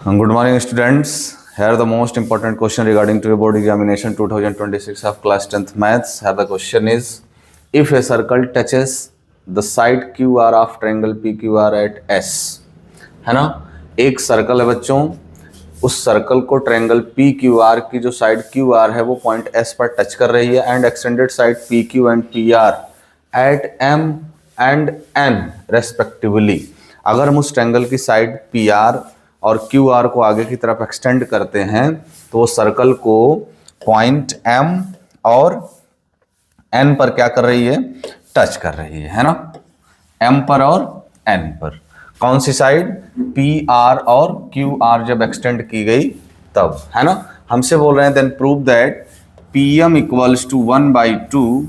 Good morning, students. Here are the most important question regarding to your board examination 2026 of class 10th maths. Here the question is, if a circle touches the side QR of triangle PQR at S, है ना, एक circle है बच्चों, उस circle को triangle PQR की जो side QR है वो पॉइंट S पर टच कर रही है and extended side PQ and PR at M and N respectively. अगर हम उस ट्रायंगल की साइड PR और QR को आगे की तरफ एक्सटेंड करते हैं तो सर्कल को पॉइंट M और N पर क्या कर रही है, टच कर रही है ना, M पर और N पर। कौन सी साइड, PR और QR जब एक्सटेंड की गई तब, है ना। हमसे बोल रहे हैं then prove that PM equals to 1/2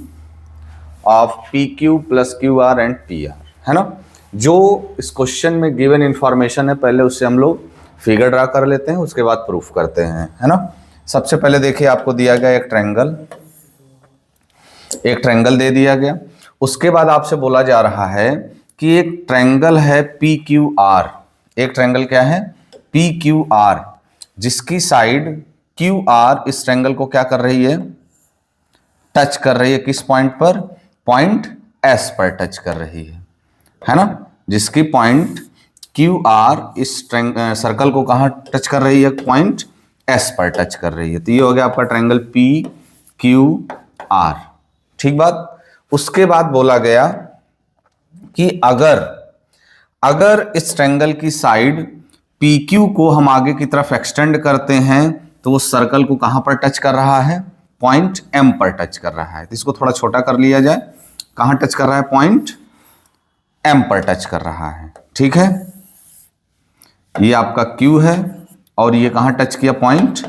of PQ plus QR and PR, है ना। जो इस क्वेश्चन में गिवन इंफॉर्मेशन है पहले उससे हम लोग फिगर ड्रा कर लेते हैं, उसके बाद प्रूफ करते हैं, है ना। सबसे पहले देखिए आपको दिया गया एक ट्रायंगल दे दिया गया। उसके बाद आपसे बोला जा रहा है कि एक ट्रायंगल है PQR, एक ट्रायंगल क्या है PQR, जिसकी साइड QR इस ट्रायंगल को क्या कर रही है, टच कर रही है। किस पॉइंट पर, पॉइंट S पर टच कर रही है ना। जिसकी पॉइंट QR इस सर्कल को कहां टच कर रही है, पॉइंट S पर टच कर रही है। तो ये हो गया आपका ट्रायंगल PQR, ठीक बात। उसके बाद बोला गया कि अगर इस ट्रायंगल की साइड PQ को हम आगे की तरफ एक्सटेंड करते हैं तो उस सर्कल को कहां पर टच कर रहा है, पॉइंट M पर टच कर रहा है। तो इसको थोड़ा छोटा कर लिया जाए, कहां टच कर रहा है, पॉइंट M पर टच कर रहा है, ठीक है। ये आपका Q है और ये कहां टच किया, पॉइंट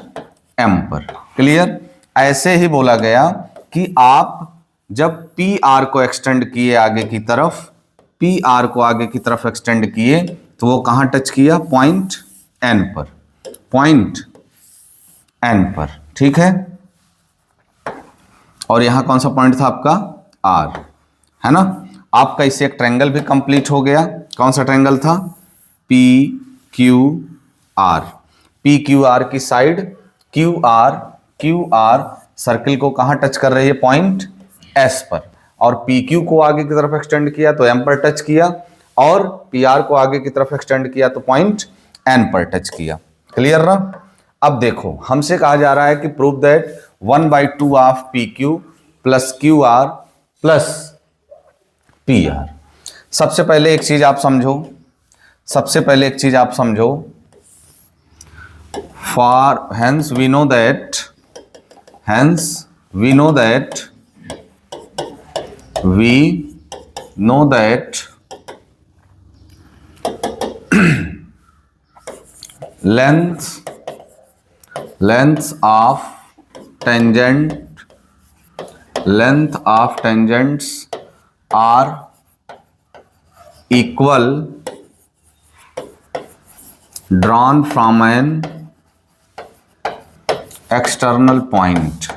M पर। क्लियर। ऐसे ही बोला गया कि आप जब PR को एक्सटेंड किए आगे की तरफ, PR को आगे की तरफ एक्सटेंड किए तो वो कहां टच किया, पॉइंट N पर, पॉइंट N पर, ठीक है। और यहां कौन सा पॉइंट था आपका, R, है ना। आपका इससे एक ट्रायंगल भी कंप्लीट हो गया। कौन सा ट्रायंगल था, PQR। PQR की साइड QR सर्कल को कहां टच कर रही है, पॉइंट S पर, और PQ को आगे की तरफ एक्सटेंड किया तो M पर टच किया, और PR को आगे की तरफ एक्सटेंड किया तो पॉइंट N पर टच किया। क्लियर ना। अब देखो हमसे कहा जा रहा है कि prove that 1/2 of PQ plus QR plus PR। सबसे पहले एक चीज आप समझो, for hence we know that length of tangents are equal drawn from an external point।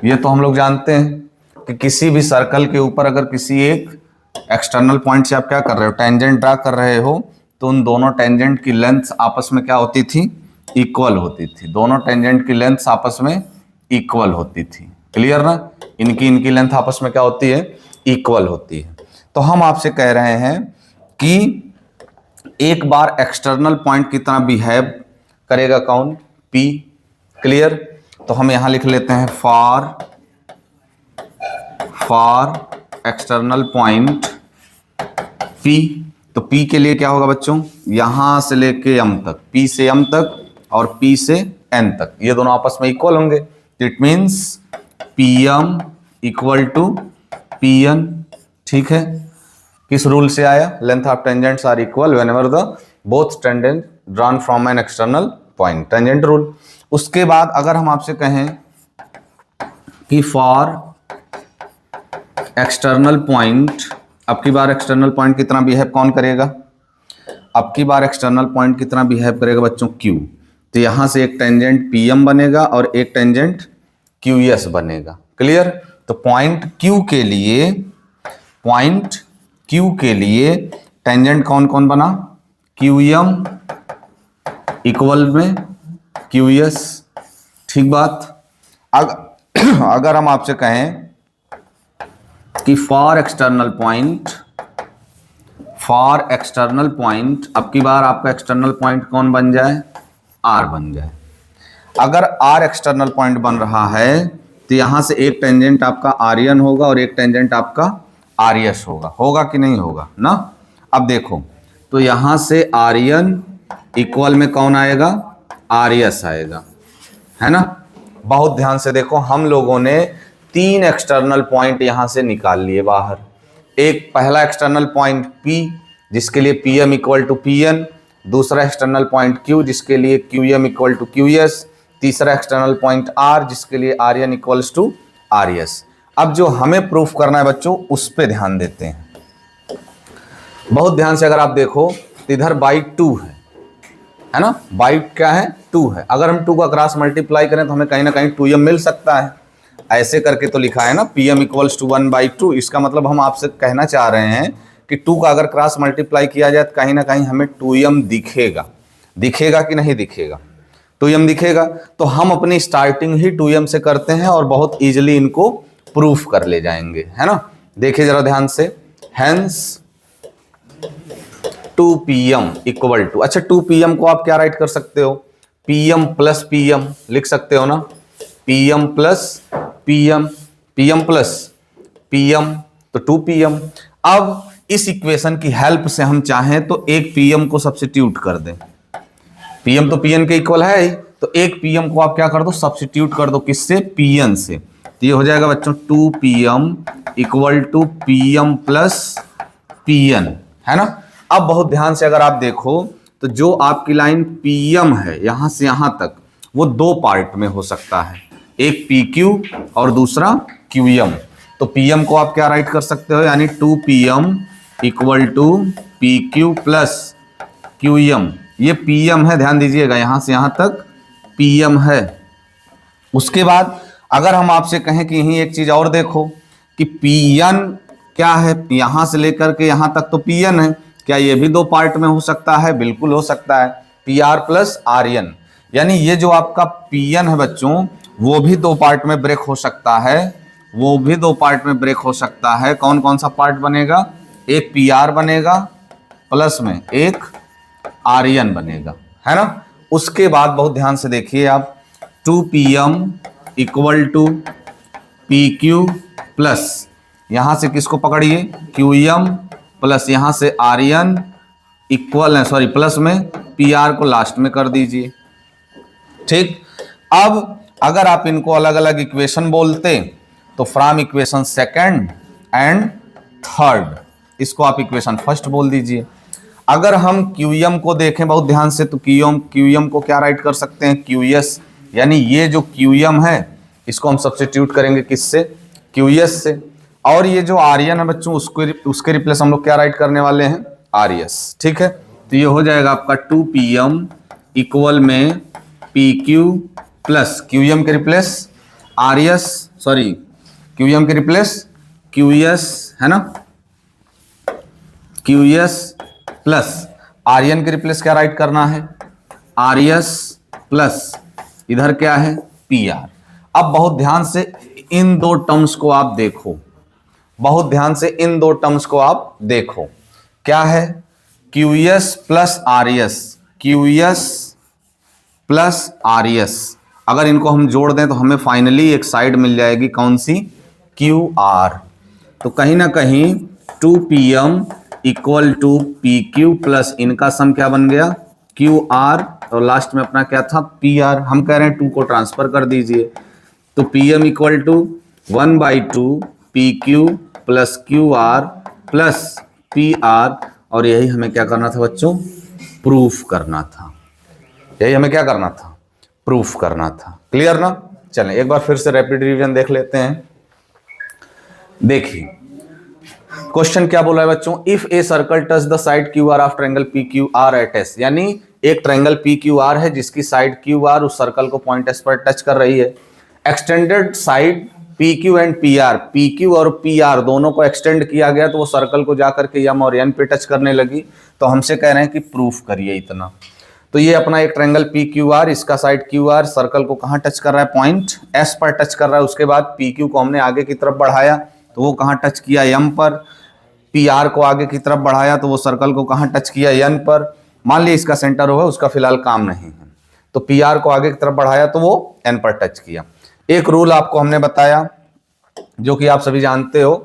ये तो हम लोग जानते हैं कि किसी भी सर्कल के ऊपर अगर किसी एक एक्सटर्नल पॉइंट से आप क्या कर रहे हो, टेंजेंट ड्रा कर रहे हो, तो उन दोनों टेंजेंट की लेंथ आपस में क्या होती थी, इक्वल होती थी। दोनों टेंजेंट की लेंथ आपस में इक्वल होती थी। क्लियर ना। इनकी लेंथ आपस में क्या होती है, इक्वल होती है। तो हम आपसे कह रहे हैं कि एक बार एक्सटर्नल पॉइंट की तरह बिहेव करेगा कौन, P। क्लियर। तो हम यहां लिख लेते हैं फॉर एक्सटर्नल पॉइंट P। तो P के लिए क्या होगा बच्चों, यहां से लेके M तक, P से M तक और P से N तक, ये दोनों आपस में इक्वल होंगे। It means PM equal to PN, ठीक है। किस रूल से आया, length of tangents are equal whenever the both tangent drawn from an external point, tangent rule. उसके बाद अगर हम आपसे कहें कि फॉर एक्सटर्नल पॉइंट, अब की बार एक्सटर्नल पॉइंट की तरह बिहेव कौन करेगा, अब की बार एक्सटर्नल पॉइंट की तरह बिहेव करेगा बच्चों Q। तो यहां से एक टेंजेंट PM बनेगा और एक टेंजेंट QS बनेगा। क्लियर। तो पॉइंट Q के लिए टेंजेंट कौन कौन बना, क्यू एम इक्वल में क्यू एस। ठीक बात। अगर हम आपसे कहें कि फॉर एक्सटर्नल पॉइंट अब की बार आपका एक्सटर्नल पॉइंट कौन बन जाए, आर बन जाए। अगर आर एक्सटर्नल पॉइंट बन रहा है तो यहां से एक टेंजेंट आपका आर्यन होगा और एक टेंजेंट आपका आरएस होगा कि नहीं होगा ना। अब देखो तो यहां से आर्यन इक्वल में कौन आएगा, आरएस आएगा, है ना। बहुत ध्यान से देखो, हम लोगों ने 3 एक्सटर्नल पॉइंट यहां से निकाल लिए बाहर। एक पहला एक्सटर्नल पॉइंट P जिसके लिए PM इक्वल टू PN, दूसरा एक्सटर्नल पॉइंट Q जिसके लिए QM इक्वल टू QS, तीसरा एक्सटर्नल पॉइंट R जिसके लिए RN इक्वल्स टू RS। अब जो हमें प्रूफ करना है बच्चों उस पर ध्यान देते हैं। बहुत ध्यान से अगर आप देखो तो इधर बाई 2 है ना, बाई क्या है 2 है। अगर हम 2 का क्रॉस मल्टीप्लाई करें तो हमें कहीं ना कहीं 2m मिल सकता है। ऐसे करके तो लिखा है ना PM इक्वल्स टू 1/2। इसका मतलब हम आपसे कहना चाह रहे हैं कि 2 का अगर क्रॉस मल्टीप्लाई किया जाए तो कहीं ना कहीं हमें 2m दिखेगा कि नहीं दिखेगा, 2m दिखेगा। तो हम अपनी स्टार्टिंग ही 2m से करते हैं और बहुत इजीली इनको प्रूफ कर ले जाएंगे, है ना। देखिए जरा ध्यान से, हेंस 2pm इक्वल टू, अच्छा 2pm को आप क्या राइट कर सकते हो, pm प्लस pm लिख सकते हो ना, pm plus pm, pm plus pm तो 2pm। अब इस इक्वेशन की हेल्प से हम चाहें तो एक pm को सब्स्टिट्यूट कर दें, pm तो pn के इक्वल है ही, तो एक pm को आप क्या कर दो, सब्स्टिट्यूट कर दो, किससे, pn से। तो ये हो जाएगा बच्चों 2pm equal to pm plus pn, है ना। अब बहुत ध्यान से अगर आप देखो तो जो आपकी लाइन pm है यहां से यहां तक वो 2 पार्ट में हो सकता है, एक pq और दूसरा qm। तो pm को आप क्या राइट कर सकते हो, यानी 2pm equal to pq plus qm। ये pm है, ध्यान दीजिएगा, यहां से यहां तक pm है। उसके बाद अगर हम आपसे कहें कि यही एक चीज और देखो कि pn क्या है, यहां से लेकर के यहां तक तो pn है, क्या ये भी 2 पार्ट में हो सकता है, बिल्कुल हो सकता है, pr प्लस rn। यानी ये जो आपका pn है बच्चों वो भी 2 पार्ट में ब्रेक हो सकता है, वो भी 2 पार्ट में ब्रेक हो सकता है। कौन कौन सा पार्ट बनेगा, एक pr बनेगा प्लस में एक rn बनेगा, है ना। उसके बाद बहुत ध्यान से देखिए आप, 2pm equal to pq plus यहां से किसको पकड़िए, qm प्लस यहां से rn इक्वल है, सॉरी प्लस में pr को लास्ट में कर दीजिए। ठीक। अब अगर आप इनको अलग अलग इक्वेशन बोलते तो from equation second and third, इसको आप इक्वेशन फर्स्ट बोल दीजिए। अगर हम qm को देखें बहुत ध्यान से तो qm को क्या राइट कर सकते हैं, qs, यानी ये जो qm है इसको हम सब्स्टिट्यूट करेंगे किससे, qs से। और ये जो rn है बच्चों उसके रिप्लेस हम लोग क्या राइट करने वाले हैं, rs। ठीक है, तो ये हो जाएगा आपका 2pm इक्वल में pq प्लस qm के रिप्लेस rs, सॉरी qm के रिप्लेस qs, है ना, qs प्लस rn के रिप्लेस क्या राइट करना है, rs प्लस इधर क्या है pr। अब बहुत ध्यान से इन 2 टर्म्स को आप देखो, बहुत ध्यान से इन 2 टर्म्स को आप देखो, क्या है qs plus rs, qs plus rs। अगर इनको हम जोड़ दें तो हमें फाइनली एक साइड मिल जाएगी, कौन सी, qr। तो कहीं ना कहीं 2pm equal to pq plus इनका सम क्या बन गया, qr, और लास्ट में अपना क्या था, pr। हम कह रहे हैं 2 को ट्रांसफर कर दीजिए, तो pm equal to 1/2 pq plus qr plus pr, और यही हमें क्या करना था बच्चों, प्रूफ करना था। यही हमें क्या करना था, प्रूफ करना था। क्लियर ना। चलें एक बार फिर से रैपिड रिवीजन देख लेते हैं। देखिए क्वेश्चन क्या बोला है बच्चों, if a circle touch the side Q R of triangle P Q R at S, यानी एक ट्रायंगल पी क्यू आर है जिसकी साइड क्यू आर उस सर्कल को पॉइंट एस पर टच कर रही है। Extended side P Q and P R, P Q और पी आर दोनों को एक्सटेंड किया गया तो वो सर्कल को जाकर के एम और एन पे टच करने लगी। तो हमसे कह रहे हैं कि प्रूफ करिए इतना। तो ये अपना एक ट्रायंगल पी क्यू आर, इसका साइड क्यू आर सर्कल को कहाँ टच कर रहा है, पॉइंट एस पर टच कर रहा है। उसके बाद पी क्यू को हमने आगे की तरफ बढ़ाया तो वो कहाँ टच किया, एम पर। पी आर को आगे की तरफ बढ़ाया तो वो सर्कल को कहाँ टच किया, एन पर। मान लिया इसका सेंटर होगा, उसका फिलहाल काम नहीं है, तो पी आर को आगे की तरफ बढ़ाया तो वो एन पर टच किया। एक रूल आपको हमने बताया जो कि आप सभी जानते हो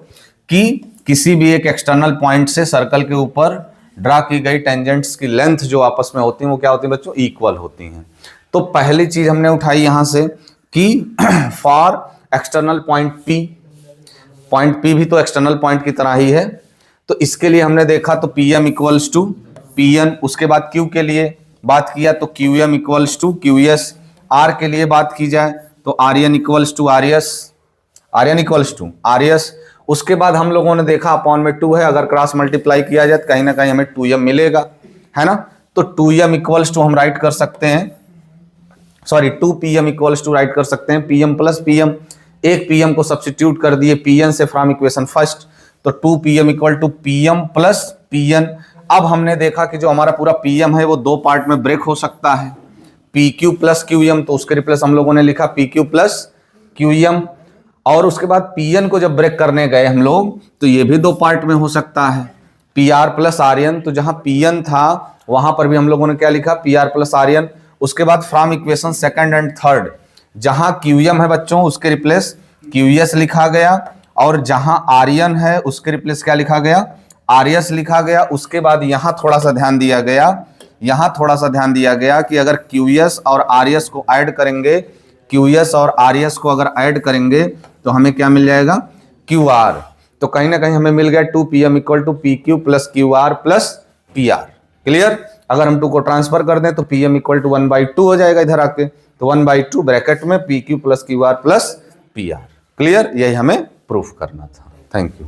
कि किसी भी एक एक्सटर्नल पॉइंट से सर्कल के ऊपर ड्रा की गई टेंजेंट्स की लेंथ जो आपस में होती हैं वो क्या होती है बच्चों, इक्वल होती हैं। तो पहली चीज हमने उठाई यहां से कि फॉर एक्सटर्नल पॉइंट पी भी तो एक्सटर्नल पॉइंट की तरह ही है, तो इसके लिए हमने देखा तो P M equals to P N. उसके बाद क्यू के लिए बात किया तो Q M equals to Q S. R के लिए बात की जाए तो R N equals to R S, R N equals to R S. उसके बाद हम लोगों ने देखा अपॉन में 2 है, अगर क्रॉस मल्टीप्लाई किया जाए तो कहीं ना कहीं हमें 2m मिलेगा, है ना। तो 2m इक्वल्स टू हम राइट कर सकते हैं, sorry 2pm equals to right कर सकते हैं pm प्लस pm। एक pm को सब्स्टिट्यूट कर दिए pn से फ्रॉम इक्वेशन फर्स्ट, तो 2pm equal to pm plus pn। अब हमने देखा कि जो हमारा पूरा pm है वो दो पार्ट में ब्रेक हो सकता है, pq प्लस qm, तो उसके रिप्लेस हम लोगों ने लिखा pq प्लस qm। और उसके बाद pn को जब ब्रेक करने गए हम लोग तो ये भी दो पार्ट में हो सकता है, pr प्लस rn। तो जहां pn था वहां पर भी हम लोगों ने क्या लिखा, pr प्लस rn। उसके बाद from equation second and third जहां qm है बच्चों उसके रिप्लेस qs लिखा गया, और जहां rn है उसके रिप्लेस क्या लिखा गया, rs लिखा गया। उसके बाद यहां थोड़ा सा ध्यान दिया गया, यहां थोड़ा सा ध्यान दिया गया कि अगर qs और rs को ऐड करेंगे, qs और rs को अगर ऐड करेंगे तो हमें क्या मिल जाएगा, qr। तो कहीं ना कहीं हमें मिल गया 2pm equal to pq plus qr plus pr। Clear. अगर हम 2 को ट्रांसफर कर दें तो pm इक्वल टू 1/2 हो जाएगा इधर आके, तो 1/2 ब्रैकेट में pq plus qr plus pr। Clear, यही हमें प्रूफ करना था। Thank you.